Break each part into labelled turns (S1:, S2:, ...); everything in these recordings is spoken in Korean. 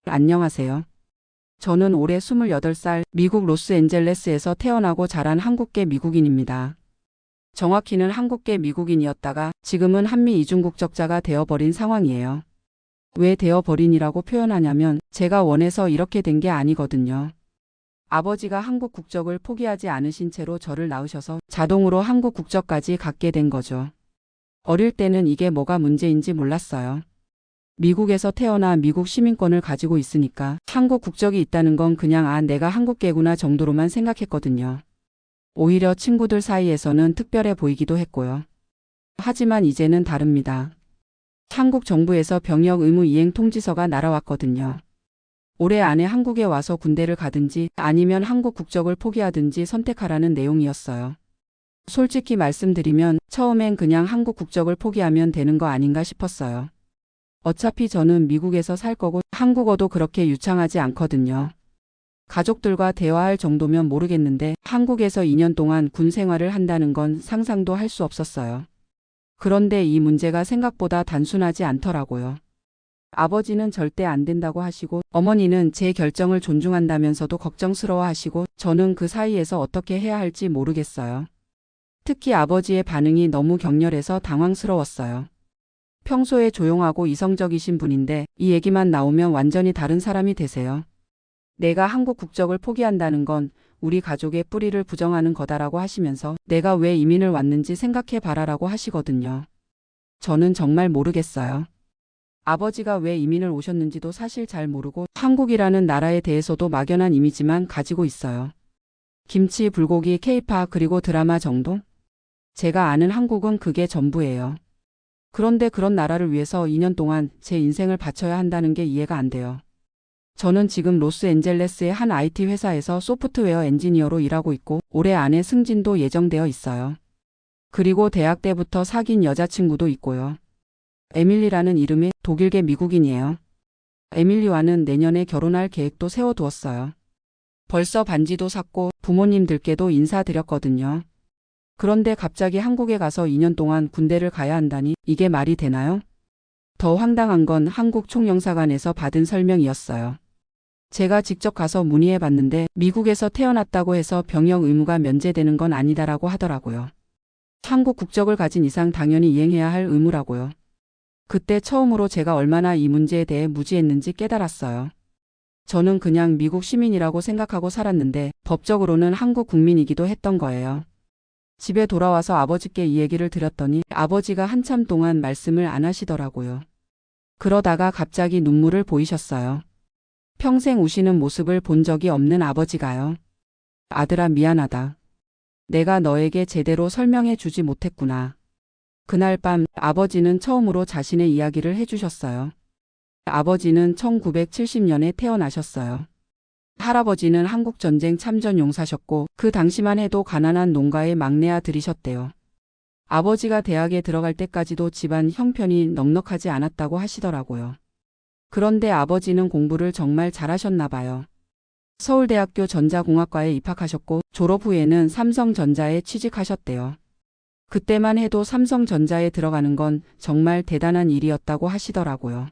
S1: 안녕하세요. 저는 올해 28살 미국 로스앤젤레스에서 태어나고 자란 한국계 미국인입니다. 정확히는 한국계 미국인이었다가 지금은 한미 이중국적자가 되어버린 상황이에요. 왜 되어버린이라고 표현하냐면 제가 원해서 이렇게 된 게 아니거든요. 아버지가 한국 국적을 포기하지 않으신 채로 저를 낳으셔서 자동으로 한국 국적까지 갖게 된 거죠. 어릴 때는 이게 뭐가 문제인지 몰랐어요. 미국에서 태어나 미국 시민권을 가지고 있으니까 한국 국적이 있다는 건 그냥 내가 한국계구나 정도로만 생각했거든요. 오히려 친구들 사이에서는 특별해 보이기도 했고요. 하지만 이제는 다릅니다. 한국 정부에서 병역 의무 이행 통지서가 날아왔거든요. 올해 안에 한국에 와서 군대를 가든지 아니면 한국 국적을 포기하든지 선택하라는 내용이었어요. 솔직히 말씀드리면 처음엔 그냥 한국 국적을 포기하면 되는 거 아닌가 싶었어요. 어차피 저는 미국에서 살 거고 한국어도 그렇게 유창하지 않거든요. 가족들과 대화할 정도면 모르겠는데 한국에서 2년 동안 군 생활을 한다는 건 상상도 할 수 없었어요. 그런데 이 문제가 생각보다 단순하지 않더라고요. 아버지는 절대 안 된다고 하시고 어머니는 제 결정을 존중한다면서도 걱정스러워 하시고 저는 그 사이에서 어떻게 해야 할지 모르겠어요. 특히 아버지의 반응이 너무 격렬해서 당황스러웠어요. 평소에 조용하고 이성적이신 분인데 이 얘기만 나오면 완전히 다른 사람이 되세요. 내가 한국 국적을 포기한다는 건 우리 가족의 뿌리를 부정하는 거다라고 하시면서 내가 왜 이민을 왔는지 생각해 봐라라고 하시거든요. 저는 정말 모르겠어요. 아버지가 왜 이민을 오셨는지도 사실 잘 모르고 한국이라는 나라에 대해서도 막연한 이미지만 가지고 있어요. 김치, 불고기, 케이팝 그리고 드라마 정도? 제가 아는 한국은 그게 전부예요. 그런데 그런 나라를 위해서 2년 동안 제 인생을 바쳐야 한다는 게 이해가 안 돼요. 저는 지금 로스앤젤레스의 한 IT 회사에서 소프트웨어 엔지니어로 일하고 있고 올해 안에 승진도 예정되어 있어요. 그리고 대학 때부터 사귄 여자친구도 있고요. 에밀리라는 이름의 독일계 미국인이에요. 에밀리와는 내년에 결혼할 계획도 세워두었어요. 벌써 반지도 샀고 부모님들께도 인사드렸거든요. 그런데 갑자기 한국에 가서 2년 동안 군대를 가야 한다니 이게 말이 되나요? 더 황당한 건 한국 총영사관에서 받은 설명이었어요. 제가 직접 가서 문의해 봤는데 미국에서 태어났다고 해서 병역 의무가 면제되는 건 아니다라고 하더라고요. 한국 국적을 가진 이상 당연히 이행해야 할 의무라고요. 그때 처음으로 제가 얼마나 이 문제에 대해 무지했는지 깨달았어요. 저는 그냥 미국 시민이라고 생각하고 살았는데 법적으로는 한국 국민이기도 했던 거예요. 집에 돌아와서 아버지께 이 얘기를 드렸더니 아버지가 한참 동안 말씀을 안 하시더라고요. 그러다가 갑자기 눈물을 보이셨어요. 평생 우시는 모습을 본 적이 없는 아버지가요. 아들아 미안하다. 내가 너에게 제대로 설명해 주지 못했구나. 그날 밤 아버지는 처음으로 자신의 이야기를 해주셨어요. 아버지는 1970년에 태어나셨어요. 할아버지는 한국전쟁 참전 용사셨고 그 당시만 해도 가난한 농가의 막내 아들이셨대요. 아버지가 대학에 들어갈 때까지도 집안 형편이 넉넉하지 않았다고 하시더라고요. 그런데 아버지는 공부를 정말 잘하셨나 봐요. 서울대학교 전자공학과에 입학하셨고 졸업 후에는 삼성전자에 취직하셨대요. 그때만 해도 삼성전자에 들어가는 건 정말 대단한 일이었다고 하시더라고요.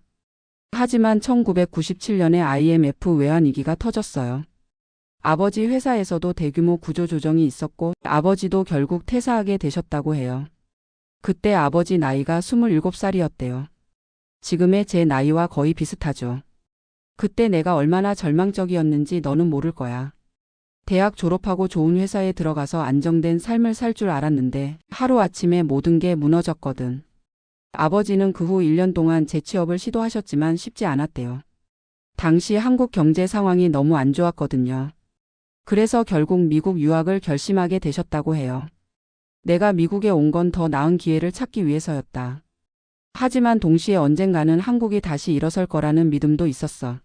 S1: 하지만 1997년에 IMF 외환위기가 터졌어요. 아버지 회사에서도 대규모 구조조정이 있었고 아버지도 결국 퇴사하게 되셨다고 해요. 그때 아버지 나이가 27살이었대요. 지금의 제 나이와 거의 비슷하죠. 그때 내가 얼마나 절망적이었는지 너는 모를 거야. 대학 졸업하고 좋은 회사에 들어가서 안정된 삶을 살 줄 알았는데 하루아침에 모든 게 무너졌거든. 아버지는 그 후 1년 동안 재취업을 시도하셨지만 쉽지 않았대요. 당시 한국 경제 상황이 너무 안 좋았거든요. 그래서 결국 미국 유학을 결심하게 되셨다고 해요. 내가 미국에 온 건 더 나은 기회를 찾기 위해서였다. 하지만 동시에 언젠가는 한국이 다시 일어설 거라는 믿음도 있었어.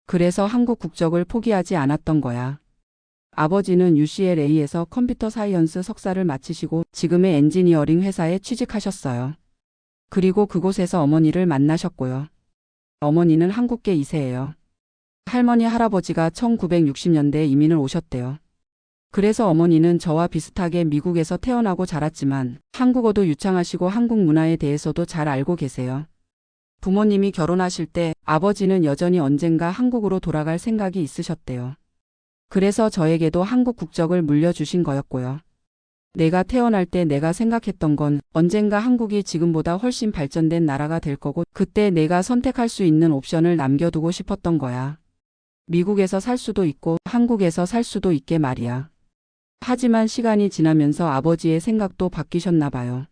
S1: 그래서 한국 국적을 포기하지 않았던 거야. 아버지는 UCLA에서 컴퓨터 사이언스 석사를 마치시고 지금의 엔지니어링 회사에 취직하셨어요. 그리고 그곳에서 어머니를 만나셨고요. 어머니는 한국계 2세예요. 할머니 할아버지가 1960년대에 이민을 오셨대요. 그래서 어머니는 저와 비슷하게 미국에서 태어나고 자랐지만 한국어도 유창하시고 한국 문화에 대해서도 잘 알고 계세요. 부모님이 결혼하실 때 아버지는 여전히 언젠가 한국으로 돌아갈 생각이 있으셨대요. 그래서 저에게도 한국 국적을 물려주신 거였고요. 내가 태어날 때 내가 생각했던 건 언젠가 한국이 지금보다 훨씬 발전된 나라가 될 거고 그때 내가 선택할 수 있는 옵션을 남겨두고 싶었던 거야. 미국에서 살 수도 있고 한국에서 살 수도 있게 말이야. 하지만 시간이 지나면서 아버지의 생각도 바뀌셨나 봐요.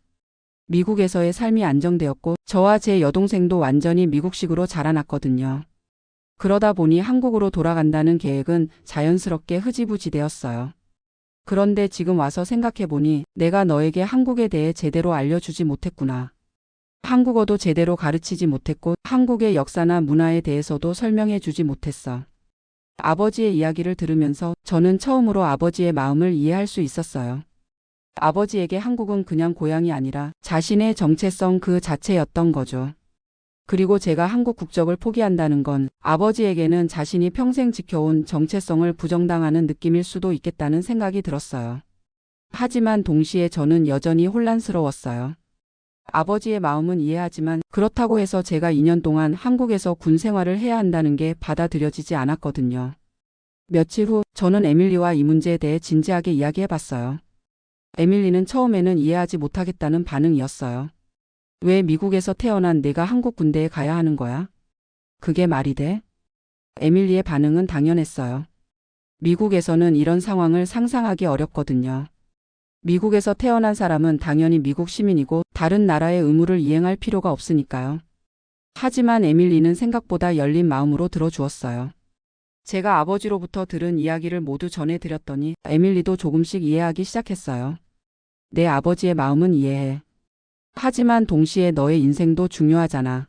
S1: 미국에서의 삶이 안정되었고 저와 제 여동생도 완전히 미국식으로 자라났거든요. 그러다 보니 한국으로 돌아간다는 계획은 자연스럽게 흐지부지 되었어요. 그런데 지금 와서 생각해보니 내가 너에게 한국에 대해 제대로 알려주지 못했구나. 한국어도 제대로 가르치지 못했고 한국의 역사나 문화에 대해서도 설명해주지 못했어. 아버지의 이야기를 들으면서 저는 처음으로 아버지의 마음을 이해할 수 있었어요. 아버지에게 한국은 그냥 고향이 아니라 자신의 정체성 그 자체였던 거죠. 그리고 제가 한국 국적을 포기한다는 건 아버지에게는 자신이 평생 지켜온 정체성을 부정당하는 느낌일 수도 있겠다는 생각이 들었어요. 하지만 동시에 저는 여전히 혼란스러웠어요. 아버지의 마음은 이해하지만 그렇다고 해서 제가 2년 동안 한국에서 군 생활을 해야 한다는 게 받아들여지지 않았거든요. 며칠 후 저는 에밀리와 이 문제에 대해 진지하게 이야기해봤어요. 에밀리는 처음에는 이해하지 못하겠다는 반응이었어요. 왜 미국에서 태어난 내가 한국 군대에 가야 하는 거야? 그게 말이 돼? 에밀리의 반응은 당연했어요. 미국에서는 이런 상황을 상상하기 어렵거든요. 미국에서 태어난 사람은 당연히 미국 시민이고 다른 나라의 의무를 이행할 필요가 없으니까요. 하지만 에밀리는 생각보다 열린 마음으로 들어주었어요. 제가 아버지로부터 들은 이야기를 모두 전해드렸더니 에밀리도 조금씩 이해하기 시작했어요. 내 아버지의 마음은 이해해. 하지만 동시에 너의 인생도 중요하잖아.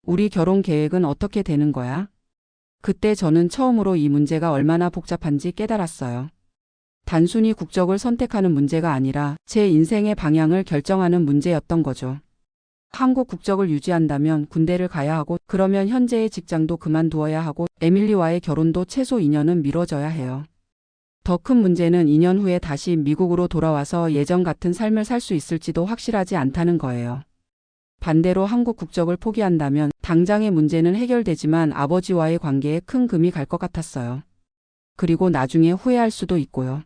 S1: 우리 결혼 계획은 어떻게 되는 거야? 그때 저는 처음으로 이 문제가 얼마나 복잡한지 깨달았어요. 단순히 국적을 선택하는 문제가 아니라 제 인생의 방향을 결정하는 문제였던 거죠. 한국 국적을 유지한다면 군대를 가야 하고 그러면 현재의 직장도 그만두어야 하고 에밀리와의 결혼도 최소 2년은 미뤄져야 해요. 더 큰 문제는 2년 후에 다시 미국으로 돌아와서 예전 같은 삶을 살 수 있을지도 확실하지 않다는 거예요. 반대로 한국 국적을 포기한다면 당장의 문제는 해결되지만 아버지와의 관계에 큰 금이 갈 것 같았어요. 그리고 나중에 후회할 수도 있고요.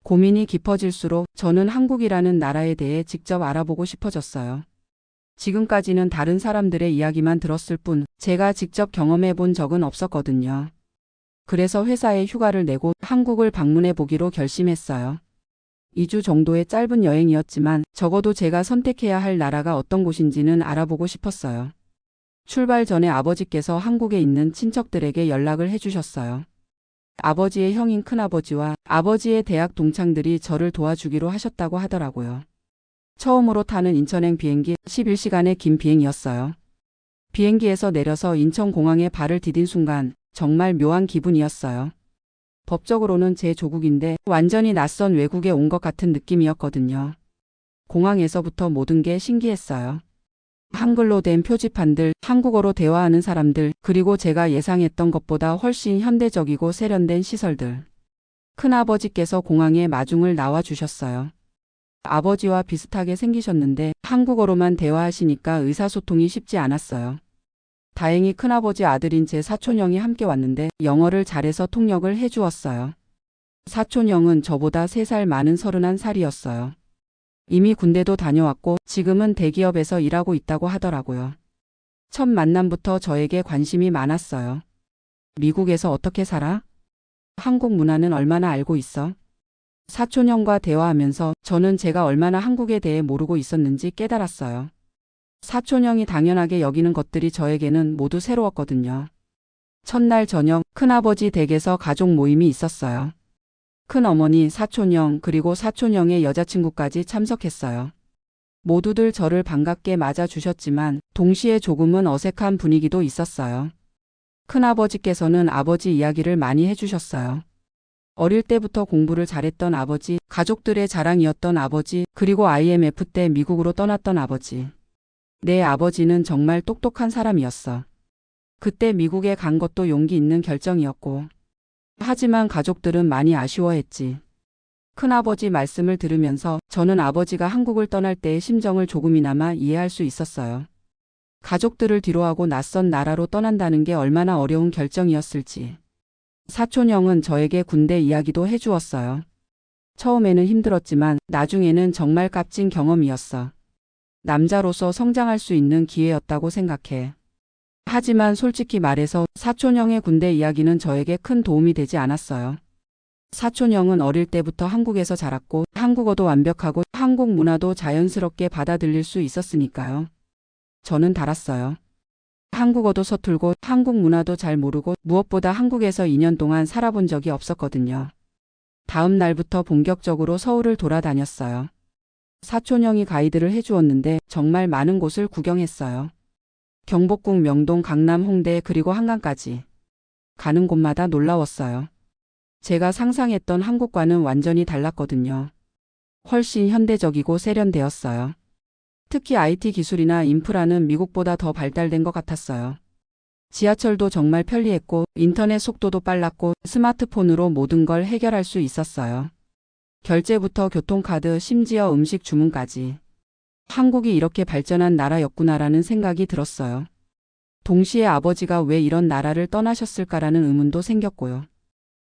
S1: 고민이 깊어질수록 저는 한국이라는 나라에 대해 직접 알아보고 싶어졌어요. 지금까지는 다른 사람들의 이야기만 들었을 뿐 제가 직접 경험해 본 적은 없었거든요. 그래서 회사에 휴가를 내고 한국을 방문해 보기로 결심했어요. 2주 정도의 짧은 여행이었지만 적어도 제가 선택해야 할 나라가 어떤 곳인지는 알아보고 싶었어요. 출발 전에 아버지께서 한국에 있는 친척들에게 연락을 해주셨어요. 아버지의 형인 큰아버지와 아버지의 대학 동창들이 저를 도와주기로 하셨다고 하더라고요. 처음으로 타는 인천행 비행기 11시간의 긴 비행이었어요. 비행기에서 내려서 인천공항에 발을 디딘 순간 정말 묘한 기분이었어요. 법적으로는 제 조국인데 완전히 낯선 외국에 온 것 같은 느낌이었거든요. 공항에서부터 모든 게 신기했어요. 한글로 된 표지판들, 한국어로 대화하는 사람들, 그리고 제가 예상했던 것보다 훨씬 현대적이고 세련된 시설들. 큰아버지께서 공항에 마중을 나와주셨어요. 아버지와 비슷하게 생기셨는데 한국어로만 대화하시니까 의사소통이 쉽지 않았어요. 다행히 큰아버지 아들인 제 사촌형이 함께 왔는데 영어를 잘해서 통역을 해주었어요. 사촌형은 저보다 3살 많은 31살이었어요. 이미 군대도 다녀왔고 지금은 대기업에서 일하고 있다고 하더라고요. 첫 만남부터 저에게 관심이 많았어요. 미국에서 어떻게 살아? 한국 문화는 얼마나 알고 있어? 사촌형과 대화하면서 저는 제가 얼마나 한국에 대해 모르고 있었는지 깨달았어요. 사촌형이 당연하게 여기는 것들이 저에게는 모두 새로웠거든요. 첫날 저녁 큰아버지 댁에서 가족 모임이 있었어요. 큰어머니, 사촌형, 그리고 사촌형의 여자친구까지 참석했어요. 모두들 저를 반갑게 맞아주셨지만 동시에 조금은 어색한 분위기도 있었어요. 큰아버지께서는 아버지 이야기를 많이 해주셨어요. 어릴 때부터 공부를 잘했던 아버지, 가족들의 자랑이었던 아버지, 그리고 IMF 때 미국으로 떠났던 아버지. 내 아버지는 정말 똑똑한 사람이었어. 그때 미국에 간 것도 용기 있는 결정이었고. 하지만 가족들은 많이 아쉬워했지. 큰아버지 말씀을 들으면서 저는 아버지가 한국을 떠날 때의 심정을 조금이나마 이해할 수 있었어요. 가족들을 뒤로하고 낯선 나라로 떠난다는 게 얼마나 어려운 결정이었을지. 사촌 형은 저에게 군대 이야기도 해주었어요. 처음에는 힘들었지만 나중에는 정말 값진 경험이었어. 남자로서 성장할 수 있는 기회였다고 생각해. 하지만 솔직히 말해서 사촌 형의 군대 이야기는 저에게 큰 도움이 되지 않았어요. 사촌 형은 어릴 때부터 한국에서 자랐고 한국어도 완벽하고 한국 문화도 자연스럽게 받아들일 수 있었으니까요. 저는 달았어요. 한국어도 서툴고 한국 문화도 잘 모르고 무엇보다 한국에서 2년 동안 살아본 적이 없었거든요. 다음 날부터 본격적으로 서울을 돌아다녔어요. 사촌 형이 가이드를 해주었는데 정말 많은 곳을 구경했어요. 경복궁, 명동, 강남, 홍대 그리고 한강까지. 가는 곳마다 놀라웠어요. 제가 상상했던 한국과는 완전히 달랐거든요. 훨씬 현대적이고 세련되었어요. 특히 IT 기술이나 인프라는 미국보다 더 발달된 것 같았어요. 지하철도 정말 편리했고 인터넷 속도도 빨랐고 스마트폰으로 모든 걸 해결할 수 있었어요. 결제부터 교통카드, 심지어 음식 주문까지. 한국이 이렇게 발전한 나라였구나라는 생각이 들었어요. 동시에 아버지가 왜 이런 나라를 떠나셨을까라는 의문도 생겼고요.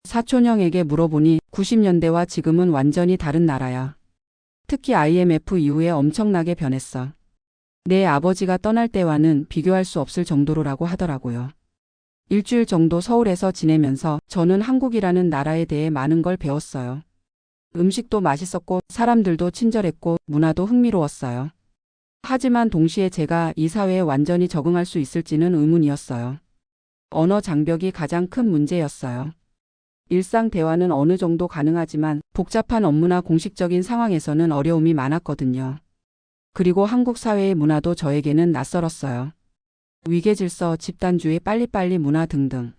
S1: 사촌 형에게 물어보니 90년대와 지금은 완전히 다른 나라야. 특히 IMF 이후에 엄청나게 변했어. 내 아버지가 떠날 때와는 비교할 수 없을 정도로라고 하더라고요. 일주일 정도 서울에서 지내면서 저는 한국이라는 나라에 대해 많은 걸 배웠어요. 음식도 맛있었고 사람들도 친절했고 문화도 흥미로웠어요. 하지만 동시에 제가 이 사회에 완전히 적응할 수 있을지는 의문이었어요. 언어 장벽이 가장 큰 문제였어요. 일상 대화는 어느 정도 가능하지만 복잡한 업무나 공식적인 상황에서는 어려움이 많았거든요. 그리고 한국 사회의 문화도 저에게는 낯설었어요. 위계질서, 집단주의, 빨리빨리 문화 등등.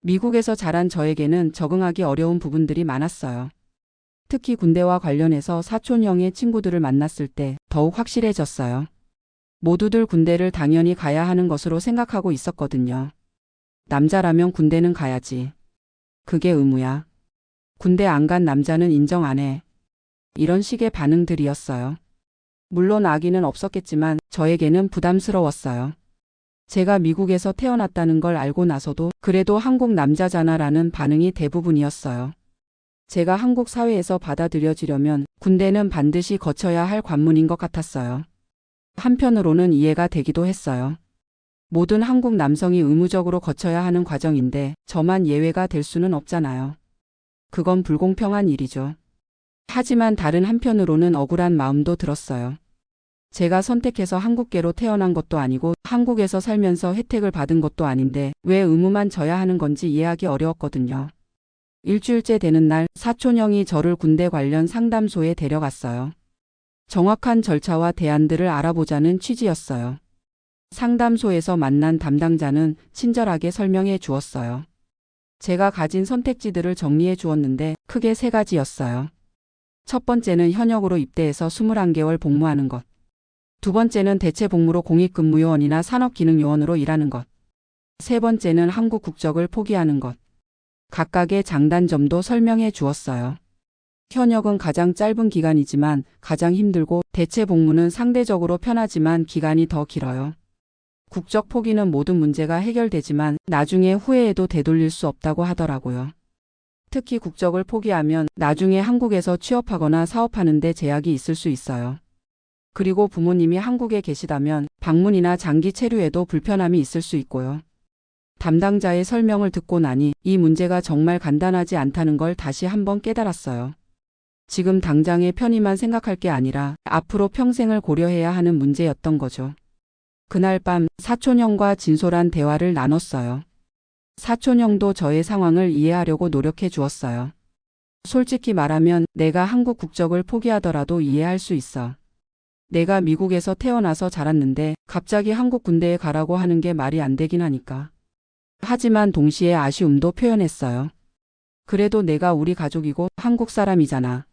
S1: 미국에서 자란 저에게는 적응하기 어려운 부분들이 많았어요. 특히 군대와 관련해서 사촌 형의 친구들을 만났을 때 더욱 확실해졌어요. 모두들 군대를 당연히 가야 하는 것으로 생각하고 있었거든요. 남자라면 군대는 가야지. 그게 의무야. 군대 안 간 남자는 인정 안 해. 이런 식의 반응들이었어요. 물론 악의는 없었겠지만 저에게는 부담스러웠어요. 제가 미국에서 태어났다는 걸 알고 나서도 그래도 한국 남자잖아라는 반응이 대부분이었어요. 제가 한국 사회에서 받아들여지려면 군대는 반드시 거쳐야 할 관문인 것 같았어요. 한편으로는 이해가 되기도 했어요. 모든 한국 남성이 의무적으로 거쳐야 하는 과정인데 저만 예외가 될 수는 없잖아요. 그건 불공평한 일이죠. 하지만 다른 한편으로는 억울한 마음도 들었어요. 제가 선택해서 한국계로 태어난 것도 아니고 한국에서 살면서 혜택을 받은 것도 아닌데 왜 의무만 져야 하는 건지 이해하기 어려웠거든요. 일주일째 되는 날 사촌 형이 저를 군대 관련 상담소에 데려갔어요. 정확한 절차와 대안들을 알아보자는 취지였어요. 상담소에서 만난 담당자는 친절하게 설명해 주었어요. 제가 가진 선택지들을 정리해 주었는데 크게 3가지였어요. 첫 번째는 현역으로 입대해서 21개월 복무하는 것. 두 번째는 대체 복무로 공익근무요원이나 산업기능요원으로 일하는 것. 세 번째는 한국 국적을 포기하는 것. 각각의 장단점도 설명해 주었어요. 현역은 가장 짧은 기간이지만 가장 힘들고 대체 복무는 상대적으로 편하지만 기간이 더 길어요. 국적 포기는 모든 문제가 해결되지만 나중에 후회해도 되돌릴 수 없다고 하더라고요. 특히 국적을 포기하면 나중에 한국에서 취업하거나 사업하는 데 제약이 있을 수 있어요. 그리고 부모님이 한국에 계시다면 방문이나 장기 체류에도 불편함이 있을 수 있고요. 담당자의 설명을 듣고 나니 이 문제가 정말 간단하지 않다는 걸 다시 한번 깨달았어요. 지금 당장의 편의만 생각할 게 아니라 앞으로 평생을 고려해야 하는 문제였던 거죠. 그날 밤 사촌 형과 진솔한 대화를 나눴어요. 사촌 형도 저의 상황을 이해하려고 노력해 주었어요. 솔직히 말하면 내가 한국 국적을 포기하더라도 이해할 수 있어. 내가 미국에서 태어나서 자랐는데 갑자기 한국 군대에 가라고 하는 게 말이 안 되긴 하니까. 하지만 동시에 아쉬움도 표현했어요. 그래도 내가 우리 가족이고 한국 사람이잖아.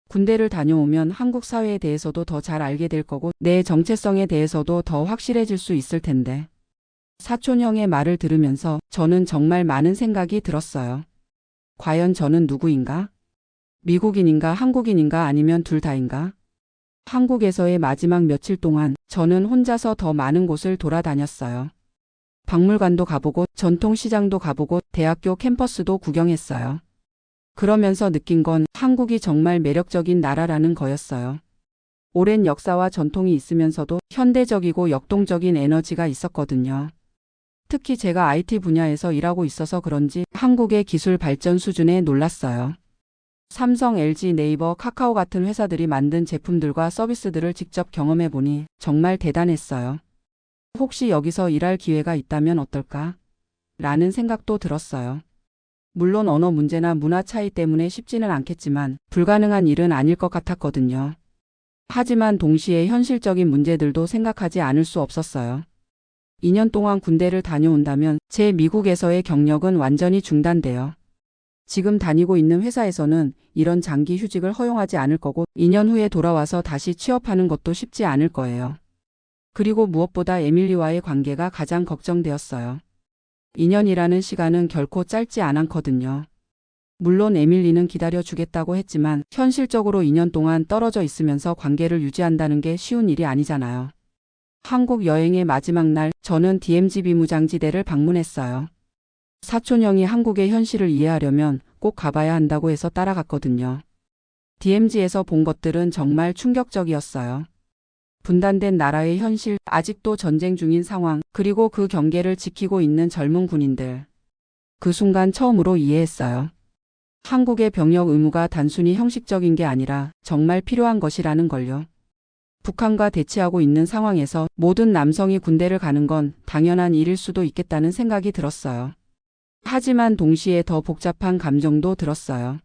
S1: 군대를 다녀오면 한국 사회에 대해서도 더 잘 알게 될 거고 내 정체성에 대해서도 더 확실해질 수 있을 텐데. 사촌 형의 말을 들으면서 저는 정말 많은 생각이 들었어요. 과연 저는 누구인가? 미국인인가 한국인인가 아니면 둘 다인가? 한국에서의 마지막 며칠 동안 저는 혼자서 더 많은 곳을 돌아다녔어요. 박물관도 가보고 전통시장도 가보고 대학교 캠퍼스도 구경했어요. 그러면서 느낀 건 한국이 정말 매력적인 나라라는 거였어요. 오랜 역사와 전통이 있으면서도 현대적이고 역동적인 에너지가 있었거든요. 특히 제가 IT 분야에서 일하고 있어서 그런지 한국의 기술 발전 수준에 놀랐어요. 삼성, LG, 네이버, 카카오 같은 회사들이 만든 제품들과 서비스들을 직접 경험해 보니 정말 대단했어요. 혹시 여기서 일할 기회가 있다면 어떨까? 라는 생각도 들었어요. 물론 언어 문제나 문화 차이 때문에 쉽지는 않겠지만 불가능한 일은 아닐 것 같았거든요. 하지만 동시에 현실적인 문제들도 생각하지 않을 수 없었어요. 2년 동안 군대를 다녀온다면 제 미국에서의 경력은 완전히 중단돼요. 지금 다니고 있는 회사에서는 이런 장기 휴직을 허용하지 않을 거고 2년 후에 돌아와서 다시 취업하는 것도 쉽지 않을 거예요. 그리고 무엇보다 에밀리와의 관계가 가장 걱정되었어요. 2년이라는 시간은 결코 짧지 않았거든요. 물론 에밀리는 기다려주겠다고 했지만 현실적으로 2년 동안 떨어져 있으면서 관계를 유지한다는 게 쉬운 일이 아니잖아요. 한국 여행의 마지막 날 저는 DMZ 비무장지대를 방문했어요. 사촌 형이 한국의 현실을 이해하려면 꼭 가봐야 한다고 해서 따라갔거든요. DMZ에서 본 것들은 정말 충격적이었어요. 분단된 나라의 현실, 아직도 전쟁 중인 상황, 그리고 그 경계를 지키고 있는 젊은 군인들. 그 순간 처음으로 이해했어요. 한국의 병역 의무가 단순히 형식적인 게 아니라 정말 필요한 것이라는 걸요. 북한과 대치하고 있는 상황에서 모든 남성이 군대를 가는 건 당연한 일일 수도 있겠다는 생각이 들었어요. 하지만 동시에 더 복잡한 감정도 들었어요.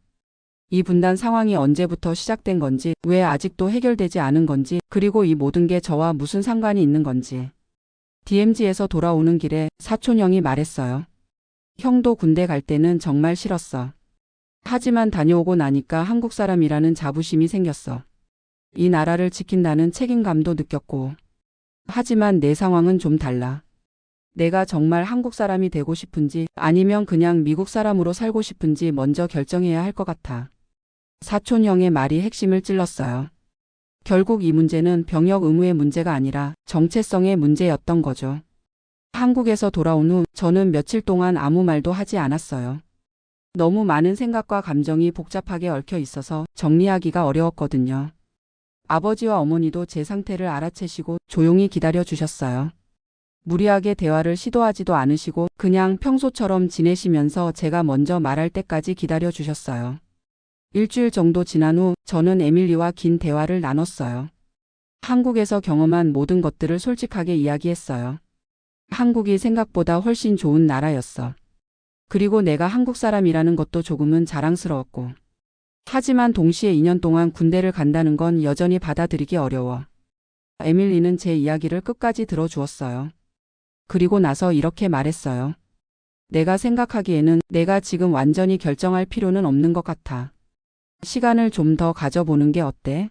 S1: 이 분단 상황이 언제부터 시작된 건지, 왜 아직도 해결되지 않은 건지, 그리고 이 모든 게 저와 무슨 상관이 있는 건지. DMZ에서 돌아오는 길에 사촌 형이 말했어요. 형도 군대 갈 때는 정말 싫었어. 하지만 다녀오고 나니까 한국 사람이라는 자부심이 생겼어. 이 나라를 지킨다는 책임감도 느꼈고. 하지만 내 상황은 좀 달라. 내가 정말 한국 사람이 되고 싶은지 아니면 그냥 미국 사람으로 살고 싶은지 먼저 결정해야 할 것 같아. 사촌 형의 말이 핵심을 찔렀어요. 결국 이 문제는 병역 의무의 문제가 아니라 정체성의 문제였던 거죠. 한국에서 돌아온 후 저는 며칠 동안 아무 말도 하지 않았어요. 너무 많은 생각과 감정이 복잡하게 얽혀 있어서 정리하기가 어려웠거든요. 아버지와 어머니도 제 상태를 알아채시고 조용히 기다려 주셨어요. 무리하게 대화를 시도하지도 않으시고 그냥 평소처럼 지내시면서 제가 먼저 말할 때까지 기다려 주셨어요. 일주일 정도 지난 후 저는 에밀리와 긴 대화를 나눴어요. 한국에서 경험한 모든 것들을 솔직하게 이야기했어요. 한국이 생각보다 훨씬 좋은 나라였어. 그리고 내가 한국 사람이라는 것도 조금은 자랑스러웠고. 하지만 동시에 2년 동안 군대를 간다는 건 여전히 받아들이기 어려워. 에밀리는 제 이야기를 끝까지 들어주었어요. 그리고 나서 이렇게 말했어요. 내가 생각하기에는 내가 지금 완전히 결정할 필요는 없는 것 같아. 시간을 좀 더 가져보는 게 어때?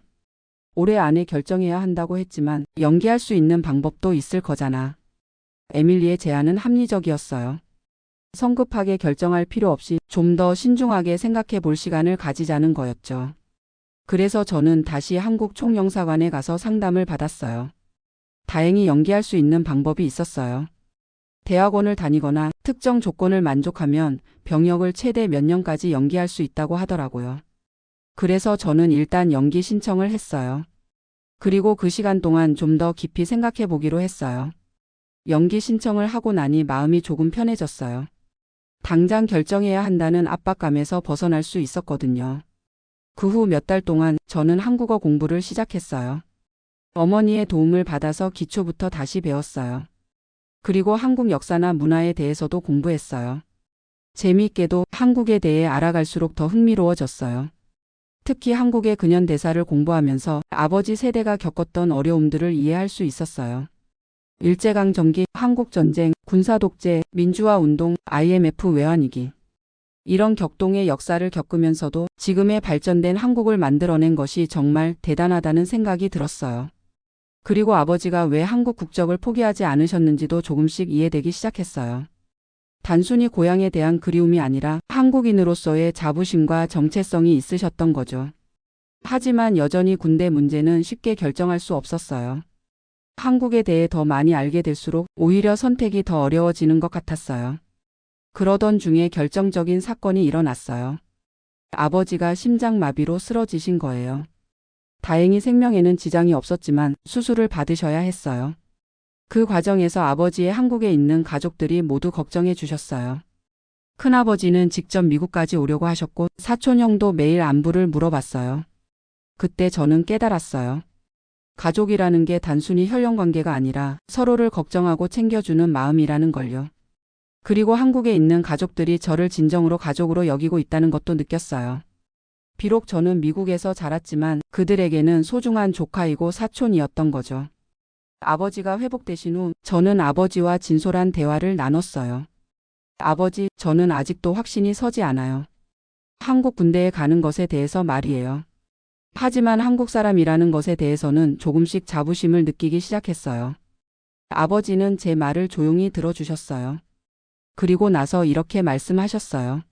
S1: 올해 안에 결정해야 한다고 했지만 연기할 수 있는 방법도 있을 거잖아. 에밀리의 제안은 합리적이었어요. 성급하게 결정할 필요 없이 좀 더 신중하게 생각해 볼 시간을 가지자는 거였죠. 그래서 저는 다시 한국 총영사관에 가서 상담을 받았어요. 다행히 연기할 수 있는 방법이 있었어요. 대학원을 다니거나 특정 조건을 만족하면 병역을 최대 몇 년까지 연기할 수 있다고 하더라고요. 그래서 저는 일단 연기 신청을 했어요. 그리고 그 시간 동안 좀 더 깊이 생각해 보기로 했어요. 연기 신청을 하고 나니 마음이 조금 편해졌어요. 당장 결정해야 한다는 압박감에서 벗어날 수 있었거든요. 그 후 몇 달 동안 저는 한국어 공부를 시작했어요. 어머니의 도움을 받아서 기초부터 다시 배웠어요. 그리고 한국 역사나 문화에 대해서도 공부했어요. 재미있게도 한국에 대해 알아갈수록 더 흥미로워졌어요. 특히 한국의 근현대사를 공부하면서 아버지 세대가 겪었던 어려움들을 이해할 수 있었어요. 일제강점기, 한국전쟁, 군사독재, 민주화운동, IMF 외환위기. 이런 격동의 역사를 겪으면서도 지금의 발전된 한국을 만들어낸 것이 정말 대단하다는 생각이 들었어요. 그리고 아버지가 왜 한국 국적을 포기하지 않으셨는지도 조금씩 이해되기 시작했어요. 단순히 고향에 대한 그리움이 아니라 한국인으로서의 자부심과 정체성이 있으셨던 거죠. 하지만 여전히 군대 문제는 쉽게 결정할 수 없었어요. 한국에 대해 더 많이 알게 될수록 오히려 선택이 더 어려워지는 것 같았어요. 그러던 중에 결정적인 사건이 일어났어요. 아버지가 심장마비로 쓰러지신 거예요. 다행히 생명에는 지장이 없었지만 수술을 받으셔야 했어요. 그 과정에서 아버지의 한국에 있는 가족들이 모두 걱정해 주셨어요. 큰아버지는 직접 미국까지 오려고 하셨고 사촌 형도 매일 안부를 물어봤어요. 그때 저는 깨달았어요. 가족이라는 게 단순히 혈연 관계가 아니라 서로를 걱정하고 챙겨주는 마음이라는 걸요. 그리고 한국에 있는 가족들이 저를 진정으로 가족으로 여기고 있다는 것도 느꼈어요. 비록 저는 미국에서 자랐지만 그들에게는 소중한 조카이고 사촌이었던 거죠. 아버지가 회복되신 후 저는 아버지와 진솔한 대화를 나눴어요. 아버지, 저는 아직도 확신이 서지 않아요. 한국 군대에 가는 것에 대해서 말이에요. 하지만 한국 사람이라는 것에 대해서는 조금씩 자부심을 느끼기 시작했어요. 아버지는 제 말을 조용히 들어주셨어요. 그리고 나서 이렇게 말씀하셨어요.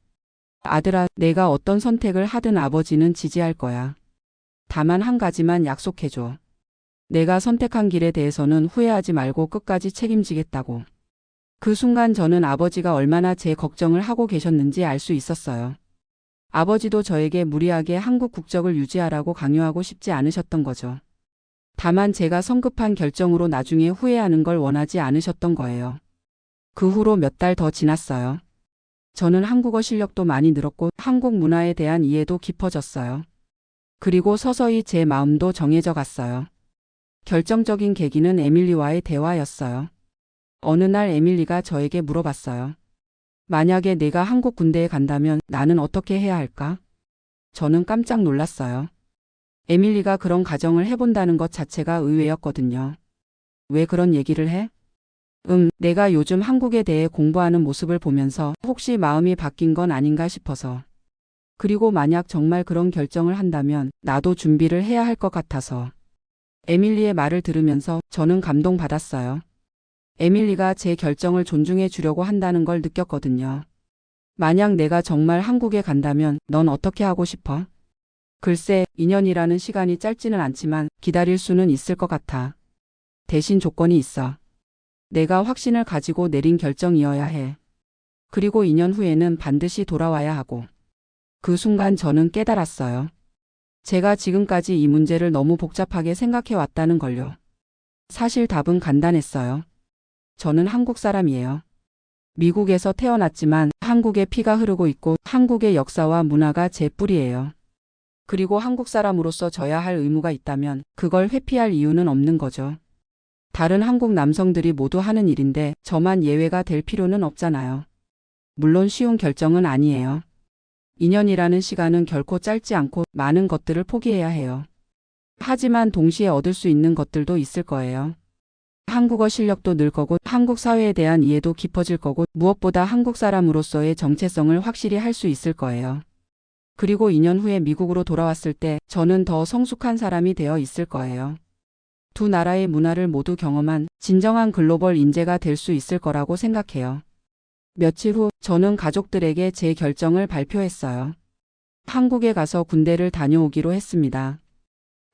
S1: 아들아, 내가 어떤 선택을 하든 아버지는 지지할 거야. 다만 한 가지만 약속해줘. 내가 선택한 길에 대해서는 후회하지 말고 끝까지 책임지겠다고. 그 순간 저는 아버지가 얼마나 제 걱정을 하고 계셨는지 알 수 있었어요. 아버지도 저에게 무리하게 한국 국적을 유지하라고 강요하고 싶지 않으셨던 거죠. 다만 제가 성급한 결정으로 나중에 후회하는 걸 원하지 않으셨던 거예요. 그 후로 몇 달 더 지났어요. 저는 한국어 실력도 많이 늘었고 한국 문화에 대한 이해도 깊어졌어요. 그리고 서서히 제 마음도 정해져 갔어요. 결정적인 계기는 에밀리와의 대화였어요. 어느 날 에밀리가 저에게 물어봤어요. 만약에 내가 한국 군대에 간다면 나는 어떻게 해야 할까? 저는 깜짝 놀랐어요. 에밀리가 그런 가정을 해본다는 것 자체가 의외였거든요. 왜 그런 얘기를 해? 내가 요즘 한국에 대해 공부하는 모습을 보면서 혹시 마음이 바뀐 건 아닌가 싶어서. 그리고 만약 정말 그런 결정을 한다면 나도 준비를 해야 할 것 같아서. 에밀리의 말을 들으면서 저는 감동받았어요. 에밀리가 제 결정을 존중해 주려고 한다는 걸 느꼈거든요. 만약 내가 정말 한국에 간다면 넌 어떻게 하고 싶어? 글쎄, 2년이라는 시간이 짧지는 않지만 기다릴 수는 있을 것 같아. 대신 조건이 있어. 내가 확신을 가지고 내린 결정이어야 해. 그리고 2년 후에는 반드시 돌아와야 하고. 그 순간 저는 깨달았어요. 제가 지금까지 이 문제를 너무 복잡하게 생각해 왔다는 걸요. 사실 답은 간단했어요. 저는 한국 사람이에요. 미국에서 태어났지만 한국의 피가 흐르고 있고 한국의 역사와 문화가 제 뿌리예요. 그리고 한국 사람으로서 져야 할 의무가 있다면 그걸 회피할 이유는 없는 거죠. 다른 한국 남성들이 모두 하는 일인데 저만 예외가 될 필요는 없잖아요. 물론 쉬운 결정은 아니에요. 2년이라는 시간은 결코 짧지 않고 많은 것들을 포기해야 해요. 하지만 동시에 얻을 수 있는 것들도 있을 거예요. 한국어 실력도 늘 거고 한국 사회에 대한 이해도 깊어질 거고 무엇보다 한국 사람으로서의 정체성을 확실히 할 수 있을 거예요. 그리고 2년 후에 미국으로 돌아왔을 때 저는 더 성숙한 사람이 되어 있을 거예요. 두 나라의 문화를 모두 경험한 진정한 글로벌 인재가 될 수 있을 거라고 생각해요. 며칠 후 저는 가족들에게 제 결정을 발표했어요. 한국에 가서 군대를 다녀오기로 했습니다.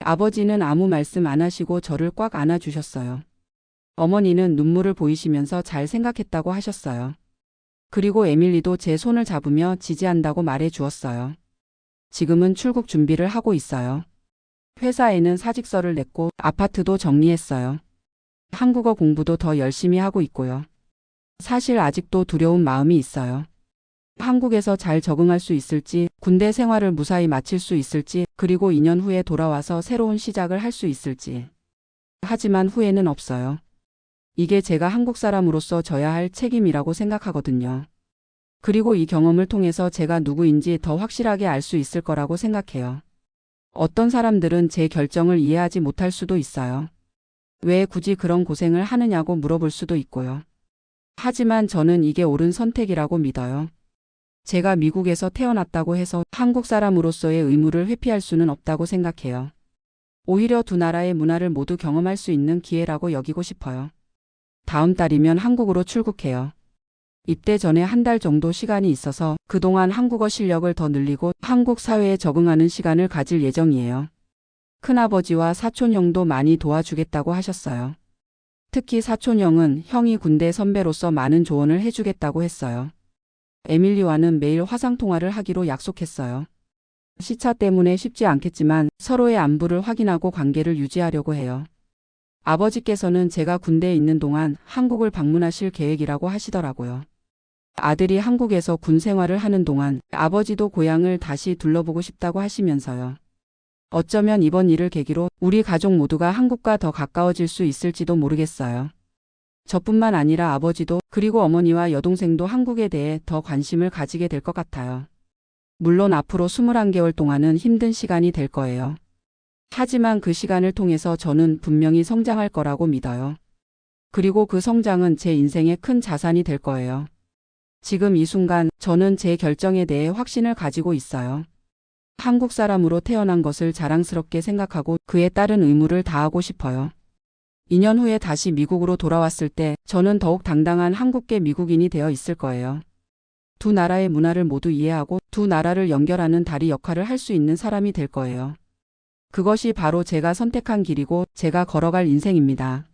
S1: 아버지는 아무 말씀 안 하시고 저를 꽉 안아주셨어요. 어머니는 눈물을 보이시면서 잘 생각했다고 하셨어요. 그리고 에밀리도 제 손을 잡으며 지지한다고 말해 주었어요. 지금은 출국 준비를 하고 있어요. 회사에는 사직서를 냈고 아파트도 정리했어요. 한국어 공부도 더 열심히 하고 있고요. 사실 아직도 두려운 마음이 있어요. 한국에서 잘 적응할 수 있을지, 군대 생활을 무사히 마칠 수 있을지, 그리고 2년 후에 돌아와서 새로운 시작을 할 수 있을지. 하지만 후회는 없어요. 이게 제가 한국 사람으로서 져야 할 책임이라고 생각하거든요. 그리고 이 경험을 통해서 제가 누구인지 더 확실하게 알 수 있을 거라고 생각해요. 어떤 사람들은 제 결정을 이해하지 못할 수도 있어요. 왜 굳이 그런 고생을 하느냐고 물어볼 수도 있고요. 하지만 저는 이게 옳은 선택이라고 믿어요. 제가 미국에서 태어났다고 해서 한국 사람으로서의 의무를 회피할 수는 없다고 생각해요. 오히려 두 나라의 문화를 모두 경험할 수 있는 기회라고 여기고 싶어요. 다음 달이면 한국으로 출국해요. 입대 전에 한 달 정도 시간이 있어서 그동안 한국어 실력을 더 늘리고 한국 사회에 적응하는 시간을 가질 예정이에요. 큰아버지와 사촌형도 많이 도와주겠다고 하셨어요. 특히 사촌형은 형이 군대 선배로서 많은 조언을 해주겠다고 했어요. 에밀리와는 매일 화상통화를 하기로 약속했어요. 시차 때문에 쉽지 않겠지만 서로의 안부를 확인하고 관계를 유지하려고 해요. 아버지께서는 제가 군대에 있는 동안 한국을 방문하실 계획이라고 하시더라고요. 아들이 한국에서 군 생활을 하는 동안 아버지도 고향을 다시 둘러보고 싶다고 하시면서요. 어쩌면 이번 일을 계기로 우리 가족 모두가 한국과 더 가까워질 수 있을지도 모르겠어요. 저뿐만 아니라 아버지도 그리고 어머니와 여동생도 한국에 대해 더 관심을 가지게 될 것 같아요. 물론 앞으로 21개월 동안은 힘든 시간이 될 거예요. 하지만 그 시간을 통해서 저는 분명히 성장할 거라고 믿어요. 그리고 그 성장은 제 인생의 큰 자산이 될 거예요. 지금 이 순간 저는 제 결정에 대해 확신을 가지고 있어요. 한국 사람으로 태어난 것을 자랑스럽게 생각하고 그에 따른 의무를 다하고 싶어요. 2년 후에 다시 미국으로 돌아왔을 때 저는 더욱 당당한 한국계 미국인이 되어 있을 거예요. 두 나라의 문화를 모두 이해하고 두 나라를 연결하는 다리 역할을 할 수 있는 사람이 될 거예요. 그것이 바로 제가 선택한 길이고 제가 걸어갈 인생입니다.